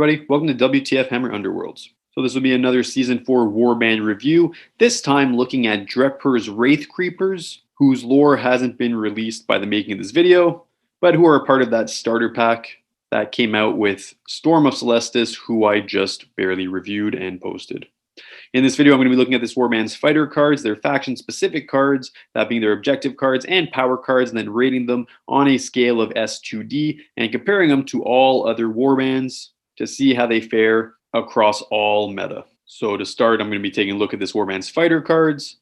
everybody, welcome to WTF Hammer Underworlds. So this will be another Season 4 Warband review, this time looking at Drepur's Wraithcreepers, whose lore hasn't been released by the making of this video, but who are a part of that starter pack that came out with Storm of Celestis, who I just barely reviewed and posted. In this video, I'm going to be looking at this Warband's fighter cards, their faction-specific cards, that being their objective cards and power cards, and then rating them on a scale of S2D and comparing them to all other Warbands to see how they fare across all meta. So to start, I'm going to be taking a look at this Warband's fighter cards.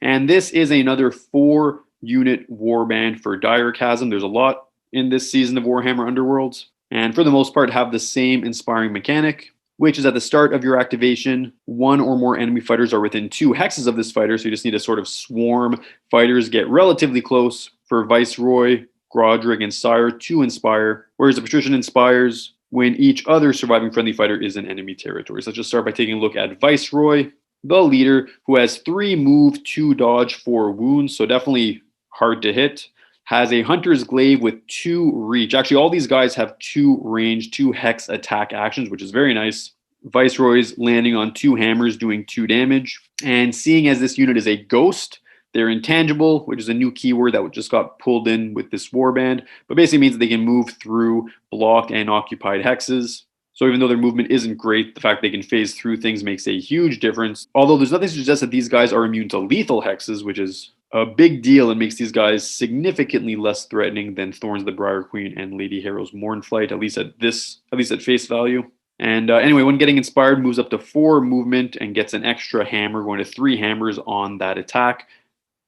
And this is another 4-unit Warband for Dire Chasm. There's a lot in this season of Warhammer Underworlds. And for the most part, have the same inspiring mechanic, which is at the start of your activation, one or more enemy fighters are within 2 hexes of this fighter, so you just need to sort of swarm fighters, get relatively close for Viceroy, Grodrick, and Sire to inspire, whereas the Patrician inspires when each other surviving friendly fighter is in enemy territory. So let's just start by taking a look at Viceroy, the leader, who has 3 move, 2 dodge, 4 wounds, so definitely hard to hit. Has a Hunter's Glaive with 2 reach. Actually, all these guys have 2 range, 2 hex attack actions, which is very nice. Viceroy's landing on 2 hammers, doing 2 damage. And seeing as this unit is a ghost, they're intangible, which is a new keyword that just got pulled in with this warband, but basically means that they can move through blocked and occupied hexes. So even though their movement isn't great, the fact they can phase through things makes a huge difference. Although there's nothing to suggest that these guys are immune to lethal hexes, which is a big deal and makes these guys significantly less threatening than Thorns of the Briar Queen and Lady Harrow's Mournflight, at least at face value. And anyway, when getting inspired, moves up to 4 movement and gets an extra hammer, going to 3 hammers on that attack,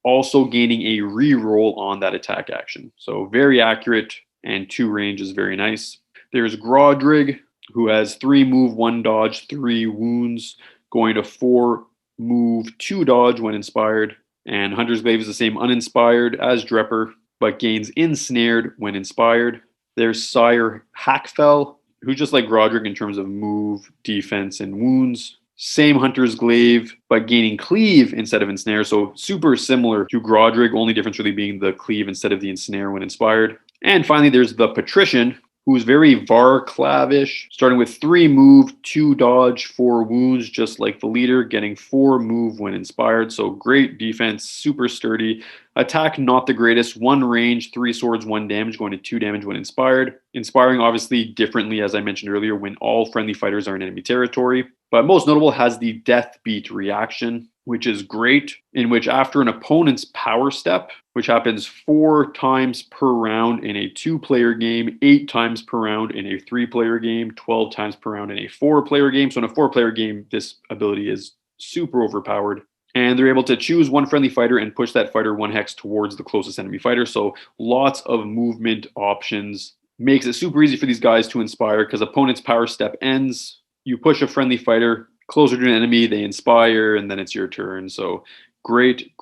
also gaining a reroll on that attack action. So very accurate, and 2 range is very nice. There's Grodrick, who has 3 move, 1 dodge, 3 wounds, going to 4 move, 2 dodge when inspired. And Hunter's Glaive is the same uninspired as Drepur, but gains ensnared when inspired. There's Sire Hackfell, who's just like Grodrick in terms of move, defense, and wounds. Same Hunter's Glaive, but gaining cleave instead of ensnare. So super similar to Grodrick, only difference really being the cleave instead of the ensnare when inspired. And finally, there's the Patrician, who's very Varclavish, starting with 3 move, 2 dodge, 4 wounds, just like the leader, getting 4 move when inspired. So great defense, super sturdy. Attack not the greatest, 1 range, 3 swords, 1 damage, going to 2 damage when inspired. Inspiring obviously differently, as I mentioned earlier, when all friendly fighters are in enemy territory. But most notable has the Death Beat reaction, which is great, in which after an opponent's power step, which happens 4 times per round in a 2-player game, 8 times per round in a 3-player game, 12 times per round in a 4-player game. So in a 4-player game, this ability is super overpowered. And they're able to choose 1 friendly fighter and push that fighter 1 hex towards the closest enemy fighter. So lots of movement options. Makes it super easy for these guys to inspire because opponent's power step ends. You push a friendly fighter closer to an enemy, they inspire, and then it's your turn. So great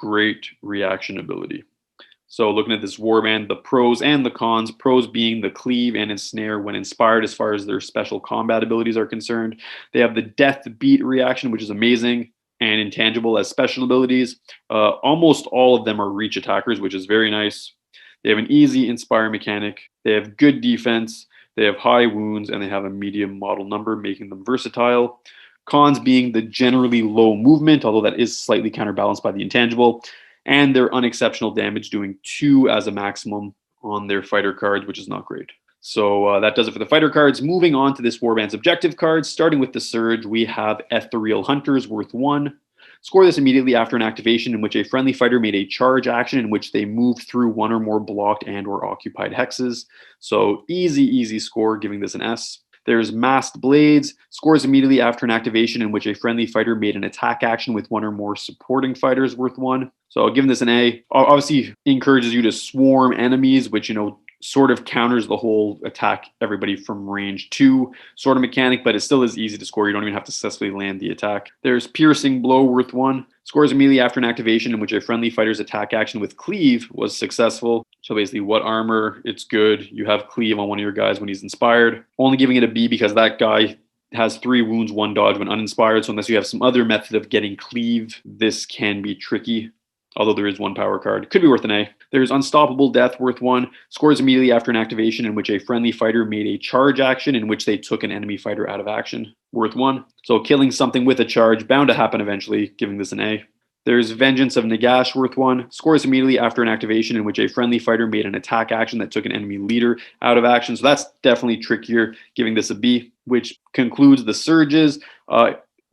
reaction ability. So looking at this warband, the pros and the cons, pros being the cleave and ensnare when inspired as far as their special combat abilities are concerned. They have the Death Beat reaction, which is amazing and intangible as special abilities. Almost all of them are reach attackers, which is very nice. They have an easy inspire mechanic. They have good defense. They have high wounds, and they have a medium model number, making them versatile. Cons being the generally low movement, although that is slightly counterbalanced by the intangible, and their unexceptional damage, doing 2 as a maximum on their fighter cards, which is not great. So that does it for the fighter cards. Moving on to this Warband's objective cards, starting with the Surge, we have Ethereal Hunters worth 1. Score this immediately after an activation in which a friendly fighter made a charge action in which they moved through 1 or more blocked and or occupied hexes. So easy score, giving this an S. There's Masked Blades. Scores immediately after an activation in which a friendly fighter made an attack action with 1 or more supporting fighters worth 1. So giving this an A. Obviously encourages you to swarm enemies, which, sort of counters the whole attack everybody from range 2 sort of mechanic, but it still is easy to score. You don't even have to successfully land the attack. There's Piercing Blow worth 1. Scores immediately after an activation in which a friendly fighter's attack action with cleave was successful. So basically, what armor? It's good. You have cleave on one of your guys when he's inspired. Only giving it a B because that guy has 3 wounds, 1 dodge when uninspired. So unless you have some other method of getting cleave, this can be tricky. although there is one power card. Could be worth an A. There's Unstoppable Death, worth 1. Scores immediately after an activation in which a friendly fighter made a charge action in which they took an enemy fighter out of action. Worth 1. So killing something with a charge, bound to happen eventually, giving this an A. There's Vengeance of Nagash, worth 1. Scores immediately after an activation in which a friendly fighter made an attack action that took an enemy leader out of action. So that's definitely trickier, giving this a B, which concludes the surges.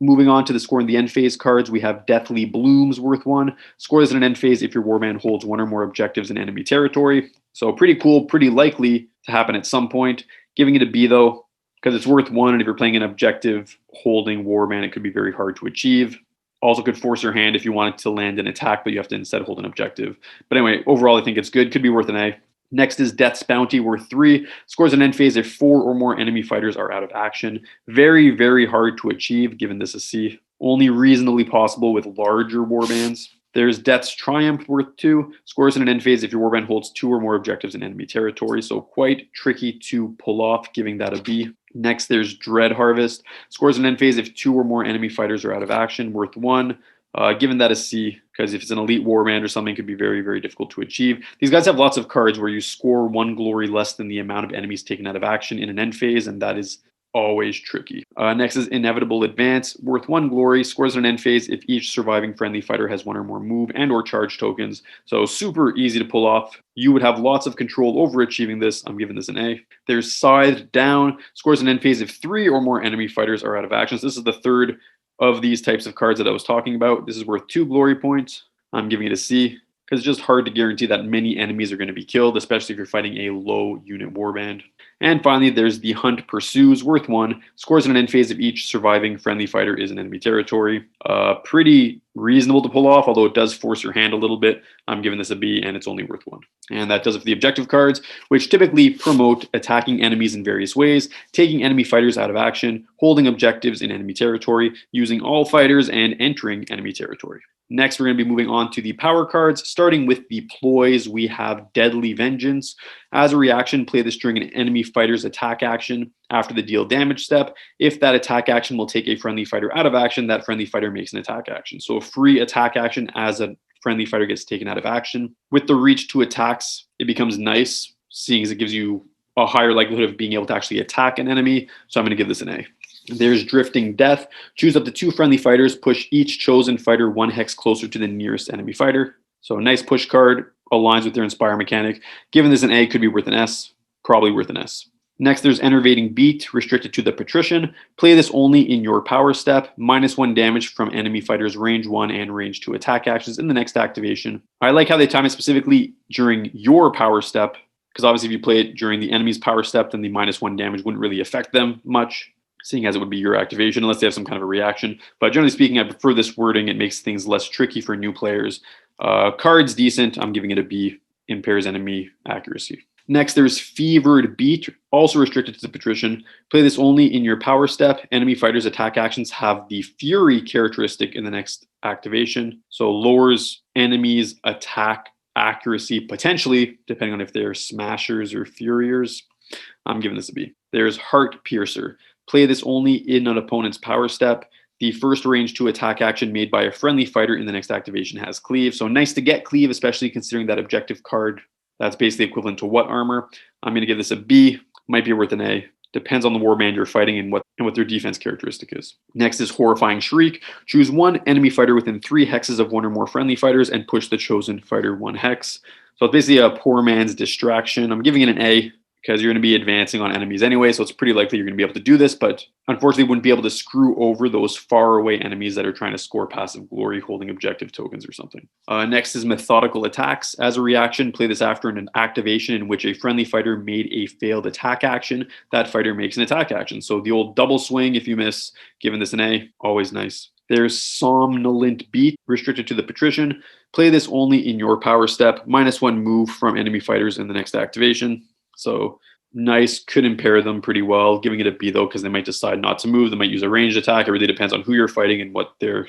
Moving on to the score in the end phase cards, we have Deathly Blooms, worth 1. Scores in an end phase if your warband holds 1 or more objectives in enemy territory. So pretty cool, pretty likely to happen at some point. Giving it a B though, because it's worth 1, and if you're playing an objective holding warband, it could be very hard to achieve. Also could force your hand if you wanted to land an attack, but you have to instead hold an objective. But anyway, overall, I think it's good. Could be worth an A. Next is Death's Bounty, worth 3. Scores an end phase if 4 or more enemy fighters are out of action. Very, very hard to achieve, given this a C. Only reasonably possible with larger warbands. There's Death's Triumph, worth 2. Scores in an end phase if your warband holds 2 or more objectives in enemy territory. So quite tricky to pull off, giving that a B. Next, there's Dread Harvest. Scores an end phase if 2 or more enemy fighters are out of action, worth 1. Given that a C, because if it's an elite warband or something, it could be very, very difficult to achieve. These guys have lots of cards where you score 1 glory less than the amount of enemies taken out of action in an end phase, and that is always tricky. Next is Inevitable Advance, worth 1 glory. Scores an end phase if each surviving friendly fighter has 1 or more move and or charge tokens. So super easy to pull off. You would have lots of control over achieving this. I'm giving this an A. There's Scythed Down. Scores an end phase if 3 or more enemy fighters are out of action. So this is the third of these types of cards that I was talking about. This is worth 2 glory points. I'm giving it a C, because it's just hard to guarantee that many enemies are going to be killed, especially if you're fighting a low unit warband. And finally, there's the Hunt Pursues, worth 1. Scores in an end phase if each surviving friendly fighter is in enemy territory. Pretty reasonable to pull off, although it does force your hand a little bit. I'm giving this a B, and it's only worth 1. And that does it for the objective cards, which typically promote attacking enemies in various ways, taking enemy fighters out of action, holding objectives in enemy territory, using all fighters, and entering enemy territory. Next, we're going to be moving on to the power cards. Starting with the ploys, we have Deadly Vengeance. As a reaction, play this during an enemy fighter's attack action after the deal damage step. If that attack action will take a friendly fighter out of action, that friendly fighter makes an attack action. So a free attack action as a friendly fighter gets taken out of action. With the reach to attacks, it becomes nice, seeing as it gives you a higher likelihood of being able to actually attack an enemy. So I'm going to give this an A. There's Drifting Death. Choose up to 2 friendly fighters. Push each chosen fighter 1 hex closer to the nearest enemy fighter. So a nice push card. Aligns with their Inspire mechanic. Given this an A, could be worth an S. Probably worth an S. Next, there's Enervating Beat, restricted to the Patrician. Play this only in your power step. -1 damage from enemy fighters' range 1 and range 2 attack actions in the next activation. I like how they time it specifically during your power step, because obviously if you play it during the enemy's power step, then the -1 damage wouldn't really affect them much, seeing as it would be your activation, unless they have some kind of a reaction. But generally speaking, I prefer this wording. It makes things less tricky for new players. Card's decent. I'm giving it a B. Impairs enemy accuracy. Next, there's Fevered Beat, also restricted to the Patrician. Play this only in your power step. Enemy fighters' attack actions have the Fury characteristic in the next activation. So lowers enemies' attack accuracy, potentially, depending on if they're Smashers or Furiers. I'm giving this a B. There's Heart Piercer. Play this only in an opponent's power step. The first range 2 attack action made by a friendly fighter in the next activation has Cleave. So nice to get Cleave, especially considering that objective card. That's basically equivalent to what armor? I'm going to give this a B. Might be worth an A. Depends on the warband you're fighting and what their defense characteristic is. Next is Horrifying Shriek. Choose 1 enemy fighter within 3 hexes of 1 or more friendly fighters and push the chosen fighter 1 hex. So it's basically a poor man's distraction. I'm giving it an A, because you're going to be advancing on enemies anyway, so it's pretty likely you're going to be able to do this, but unfortunately wouldn't be able to screw over those far away enemies that are trying to score passive glory holding objective tokens or something. Next is Methodical Attacks. As a reaction, play this after an activation in which a friendly fighter made a failed attack action. That fighter makes an attack action. So the old double swing if you miss, giving this an A, always nice. There's Somnolent Beat, restricted to the Patrician. Play this only in your power step. -1 move from enemy fighters in the next activation. So nice, could impair them pretty well. Giving it a B though, because they might decide not to move. They might use a ranged attack. It really depends on who you're fighting and what their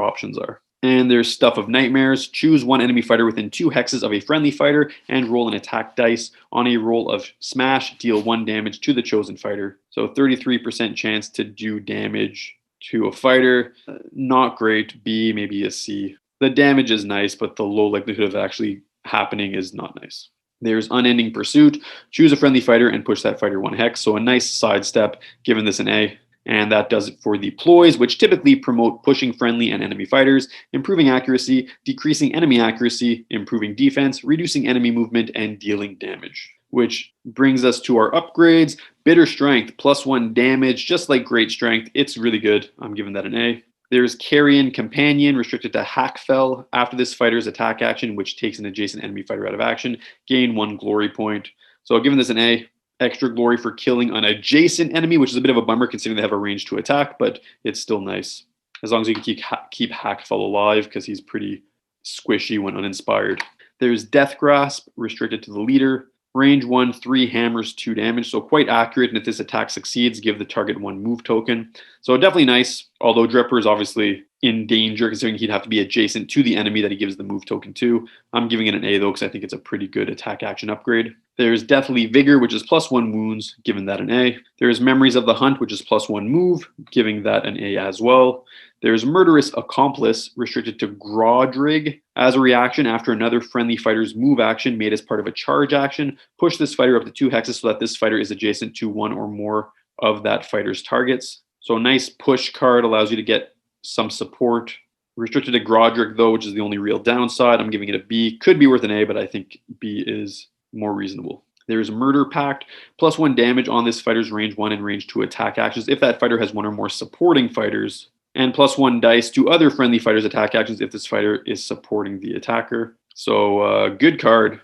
options are. And there's Stuff of Nightmares. Choose 1 enemy fighter within 2 hexes of a friendly fighter and roll an attack dice. On a roll of smash, deal 1 damage to the chosen fighter. So 33% chance to do damage to a fighter. Not great. B, maybe a C. The damage is nice, but the low likelihood of actually happening is not nice. There's Unending Pursuit. Choose a friendly fighter and push that fighter 1 hex. So a nice sidestep, giving this an A. And that does it for the ploys, which typically promote pushing friendly and enemy fighters, improving accuracy, decreasing enemy accuracy, improving defense, reducing enemy movement, and dealing damage. Which brings us to our upgrades. Bitter Strength, +1 damage, just like Great Strength. It's really good. I'm giving that an A. There's Carrion Companion, restricted to Hackfell. After this fighter's attack action, which takes an adjacent enemy fighter out of action, gain 1 glory point. So I'll give this an A. Extra glory for killing an adjacent enemy, which is a bit of a bummer considering they have a range to attack, but it's still nice. As long as you can keep Hackfell alive, because he's pretty squishy when uninspired. There's Death Grasp, restricted to the leader. Range 1, 3 hammers, 2 damage, so quite accurate, and if this attack succeeds, give the target 1 move token. So definitely nice, although Drepur is obviously in danger, considering he'd have to be adjacent to the enemy that he gives the move token to. I'm giving it an A, though, because I think it's a pretty good attack action upgrade. There's Deathly Vigor, which is +1 wounds, giving that an A. There's Memories of the Hunt, which is +1 move, giving that an A as well. There's Murderous Accomplice, restricted to Grodrig. As a reaction, after another friendly fighter's move action made as part of a charge action, push this fighter up to 2 hexes so that this fighter is adjacent to 1 or more of that fighter's targets. So a nice push card, allows you to get some support. Restricted to Grodrig, though, which is the only real downside. I'm giving it a B. Could be worth an A, but I think B is more reasonable. There's Murder Pact, +1 damage on this fighter's range 1 and range 2 attack actions if that fighter has 1 or more supporting fighters, and +1 dice to other friendly fighters' attack actions if this fighter is supporting the attacker. So good card.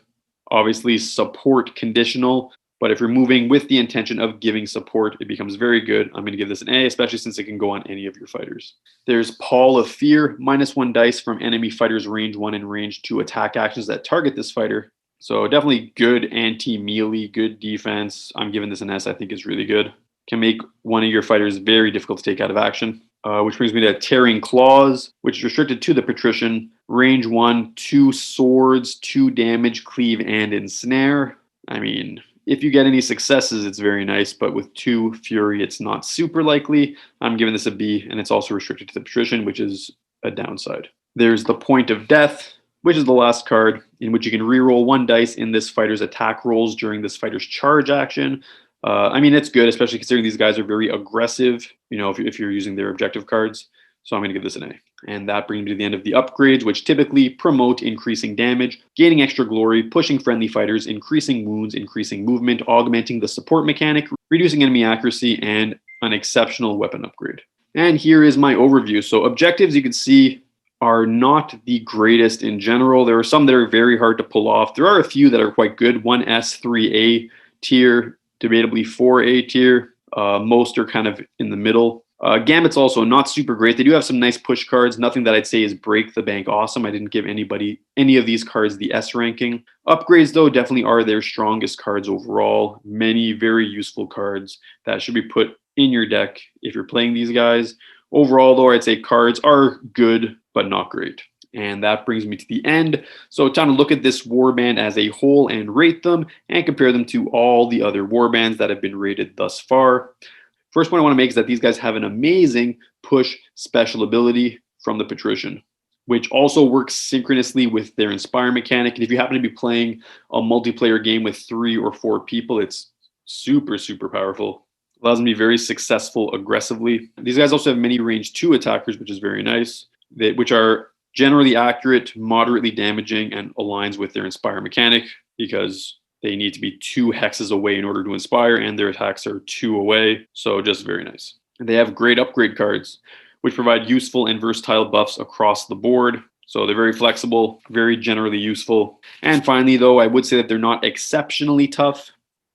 Obviously support conditional, but if you're moving with the intention of giving support, it becomes very good. I'm going to give this an A, especially since it can go on any of your fighters. There's Pall of Fear, -1 dice from enemy fighters' range 1 and range 2 attack actions that target this fighter. So definitely good anti-melee, good defense. I'm giving this an S. I think it's really good. Can make one of your fighters very difficult to take out of action. Which brings me to Tearing Claws, which is restricted to the Patrician. Range 1, 2 swords, 2 damage, cleave, and ensnare. I mean, if you get any successes, it's very nice, but with 2 fury, it's not super likely. I'm giving this a B, and it's also restricted to the Patrician, which is a downside. There's the Point of Death, which is the last card, in which you can reroll 1 dice in this fighter's attack rolls during this fighter's charge action. I mean, it's good, especially considering these guys are very aggressive, you know, if you're using their objective cards. So I'm going to give this an A. And that brings me to the end of the upgrades, which typically promote increasing damage, gaining extra glory, pushing friendly fighters, increasing wounds, increasing movement, augmenting the support mechanic, reducing enemy accuracy, and an exceptional weapon upgrade. And here is my overview. So objectives, you can see, are not the greatest in general. There are some that are very hard to pull off. There are a few that are quite good. 1S, 3A tier, debatably 4A tier. Most are kind of in the middle. Gambit's also not super great. They do have some nice push cards. Nothing that I'd say is break the bank awesome. I didn't give any of these cards the S ranking. Upgrades, though, definitely are their strongest cards overall. Many very useful cards that should be put in your deck if you're playing these guys. Overall, though, I'd say cards are good, but not great. And that brings me to the end. So time to look at this warband as a whole and rate them and compare them to all the other warbands that have been rated thus far. First point I want to make is that these guys have an amazing push special ability from the Patrician, which also works synchronously with their Inspire mechanic. And if you happen to be playing a multiplayer game with 3 or 4 people, it's super, super powerful. Allows them to be very successful aggressively. These guys also have many range 2 attackers, which is very nice, which are generally accurate, moderately damaging, and aligns with their Inspire mechanic because they need to be 2 hexes away in order to inspire, and their attacks are 2 away, so just very nice. And they have great upgrade cards, which provide useful and versatile buffs across the board. So they're very flexible, very generally useful. And finally, though, I would say that they're not exceptionally tough.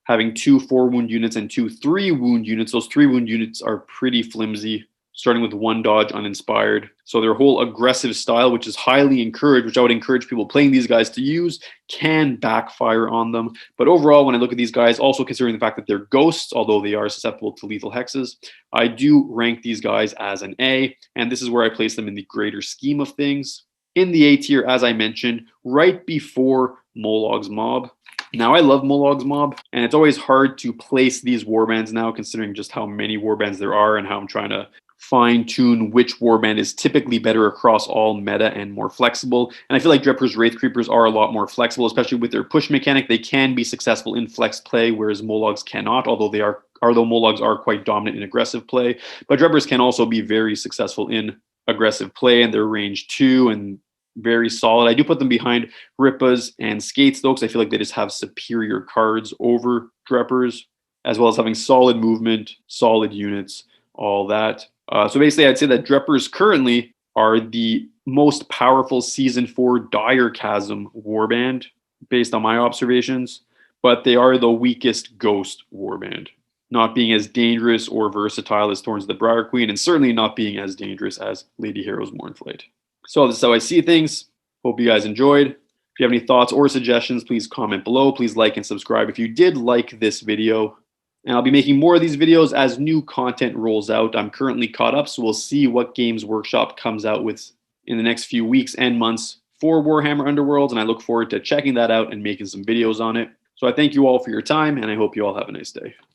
Having 2 4-wound units and 2 3-wound units, those 3-wound units are pretty flimsy, starting with 1 dodge uninspired. So their whole aggressive style, which is highly encouraged, which I would encourage people playing these guys to use, can backfire on them. But overall, when I look at these guys, also considering the fact that they're ghosts, although they are susceptible to lethal hexes, I do rank these guys as an A, and this is where I place them in the greater scheme of things. In the A tier, as I mentioned, right before Mollog's Mob. Now, I love Mollog's Mob, and it's always hard to place these warbands now, considering just how many warbands there are and how I'm trying to fine tune which warband is typically better across all meta and more flexible. And I feel like Drepur's Wraithcreepers are a lot more flexible, especially with their push mechanic. They can be successful in flex play, whereas Mologs cannot, although Mologs are quite dominant in aggressive play. But Drepurs can also be very successful in aggressive play, and they're range 2 and very solid. I do put them behind Rippas and Skates, though, because I feel like they just have superior cards over Drepurs, as well as having solid movement, solid units, all that. So basically, I'd say that Drepurs currently are the most powerful Season 4 Dire Chasm warband, based on my observations, but they are the weakest Ghost warband, not being as dangerous or versatile as Thorns of the Briar Queen, and certainly not being as dangerous as Lady Harrow's Mournflight. So this is how I see things. Hope you guys enjoyed. If you have any thoughts or suggestions, please comment below. Please like and subscribe if you did like this video. And I'll be making more of these videos as new content rolls out. I'm currently caught up, so we'll see what Games Workshop comes out with in the next few weeks and months for Warhammer Underworlds, and I look forward to checking that out and making some videos on it. So I thank you all for your time, and I hope you all have a nice day.